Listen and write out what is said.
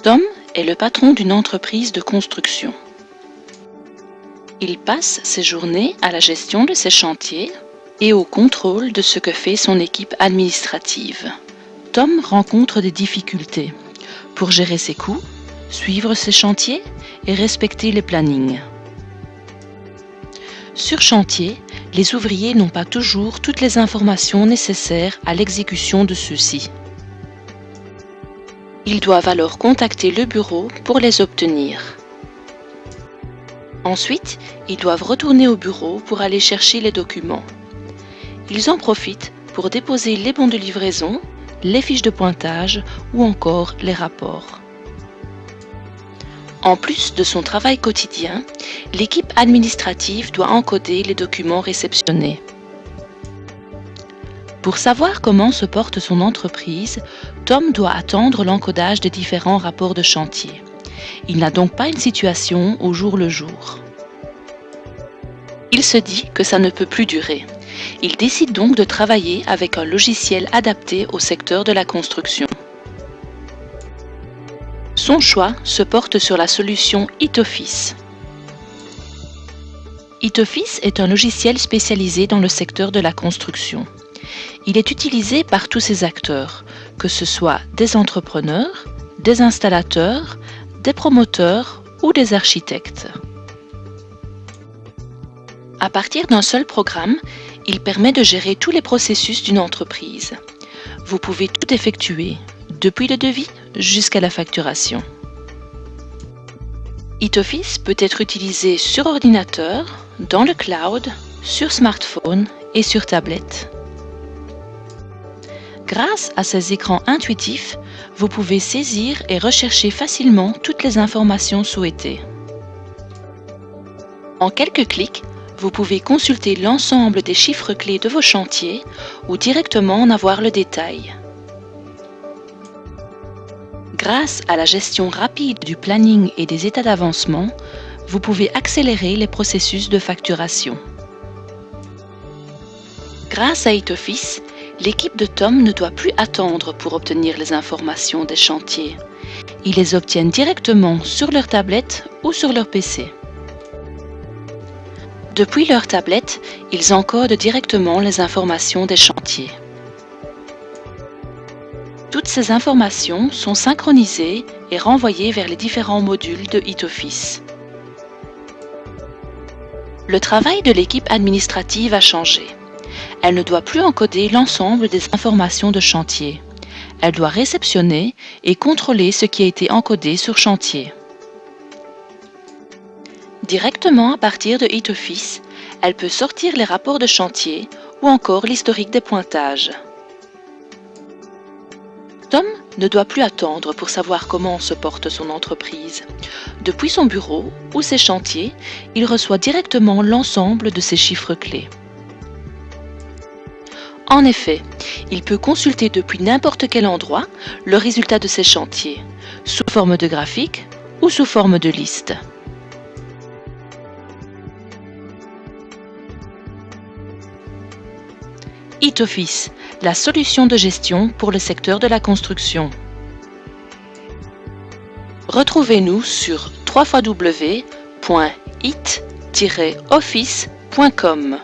Tom est le patron d'une entreprise de construction. Il passe ses journées à la gestion de ses chantiers et au contrôle de ce que fait son équipe administrative. Tom rencontre des difficultés pour gérer ses coûts, suivre ses chantiers et respecter les plannings. Sur chantier, les ouvriers n'ont pas toujours toutes les informations nécessaires à l'exécution de ceux-ci. Ils doivent alors contacter le bureau pour les obtenir. Ensuite, ils doivent retourner au bureau pour aller chercher les documents. Ils en profitent pour déposer les bons de livraison, les fiches de pointage ou encore les rapports. En plus de son travail quotidien, l'équipe administrative doit encoder les documents réceptionnés. Pour savoir comment se porte son entreprise, Tom doit attendre l'encodage des différents rapports de chantier. Il n'a donc pas une situation au jour le jour. Il se dit que ça ne peut plus durer. Il décide donc de travailler avec un logiciel adapté au secteur de la construction. Son choix se porte sur la solution ItOffice. ItOffice est un logiciel spécialisé dans le secteur de la construction. Il est utilisé par tous ses acteurs, que ce soit des entrepreneurs, des installateurs, des promoteurs ou des architectes. À partir d'un seul programme, il permet de gérer tous les processus d'une entreprise. Vous pouvez tout effectuer, depuis le devis jusqu'à la facturation. ItOffice peut être utilisé sur ordinateur, dans le cloud, sur smartphone et sur tablette. Grâce à ces écrans intuitifs, vous pouvez saisir et rechercher facilement toutes les informations souhaitées. En quelques clics, vous pouvez consulter l'ensemble des chiffres clés de vos chantiers ou directement en avoir le détail. Grâce à la gestion rapide du planning et des états d'avancement, vous pouvez accélérer les processus de facturation. Grâce à ItOffice, l'équipe de Tom ne doit plus attendre pour obtenir les informations des chantiers. Ils les obtiennent directement sur leur tablette ou sur leur PC. Depuis leur tablette, ils encodent directement les informations des chantiers. Toutes ces informations sont synchronisées et renvoyées vers les différents modules de ItOffice. Le travail de l'équipe administrative a changé. Elle ne doit plus encoder l'ensemble des informations de chantier. Elle doit réceptionner et contrôler ce qui a été encodé sur chantier. Directement à partir de ItOffice, elle peut sortir les rapports de chantier ou encore l'historique des pointages. Tom ne doit plus attendre pour savoir comment se porte son entreprise. Depuis son bureau ou ses chantiers, il reçoit directement l'ensemble de ses chiffres clés. En effet, il peut consulter depuis n'importe quel endroit le résultat de ses chantiers, sous forme de graphique ou sous forme de liste. ItOffice, la solution de gestion pour le secteur de la construction. Retrouvez-nous sur www.it-office.com.